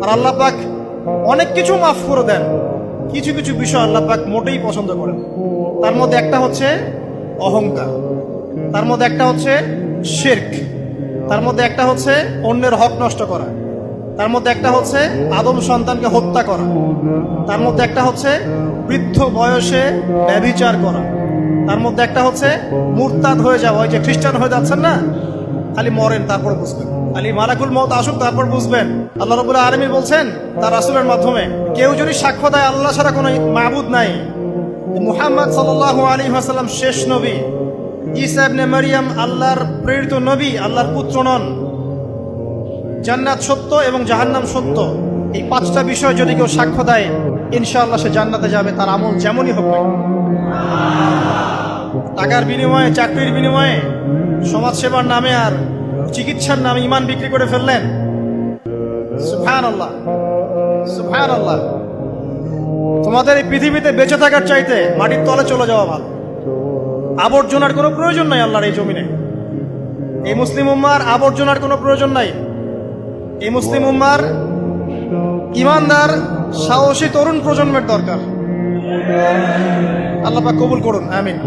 আর আল্লাহ পাক অনেক কিছু মাফ করে দেন, কিছু কিছু বিষয় আল্লাহ পাক মোটেই পছন্দ করেন। তার মধ্যে একটা হচ্ছে অহংকার, তার মধ্যে একটা হচ্ছে শিরক, তার মধ্যে একটা হচ্ছে অন্যের হক নষ্ট করা, তার মধ্যে একটা হচ্ছে আদম সন্তানকে হত্যা করা, তার মধ্যে একটা হচ্ছে বৃদ্ধ বয়সে ব্যভিচার করা, তার মধ্যে একটা হচ্ছে মুরতাদ হয়ে যাওয়া। ওই যে খ্রিস্টান হয়ে যাচ্ছেন না, খালি মরেন তারপর বুঝবেন, খালি মালাকুল মউত আসুক তারপর বুঝবেন। আল্লাহ রাব্বুল আলামিন বলছেন তার রাসূলের মাধ্যমে, কেউ যদি সাক্ষ্য দেয় আল্লাহ ছাড়া কোনো মাবুদ নাই, মুহাম্মদ সাল্লাল্লাহু আলাইহি ওয়াসাল্লাম শেষ নবী, ঈসা ইবনে মারইয়াম আল্লাহর প্রেরিত নবী, আল্লাহর পুত্র নন, জান্নাত সত্য এবং জাহান্নাম সত্য, এই পাঁচটা বিষয় যদি কেউ সাক্ষ্য দেয় ইনশাআল্লাহ সে জান্নাতে যাবে, তার আমল যেমনই হোক না কেন। টাকার বিনিময়ে, চাকরির বিনিময়ে, সমাজ সেবার নামে আর চিকিৎসার নামে ঈমান বিক্রি করে ফেললেন, সুবহানাল্লাহ সুবহানাল্লাহ। তোমাদের এই পৃথিবীতে বেঁচে থাকার চাইতে মাটির তলে চলে যাওয়া ভালো। আবর্জনার কোনো প্রয়োজন নাই আল্লাহর এই জমিনে। এই মুসলিম উম্মার আবর্জনার কোনো প্রয়োজন নাই। এই মুসলিম উম্মার ইমানদার সাহসী তরুণ প্রজন্মের দরকার। আল্লাহ পাক কবুল করুন, আমিন।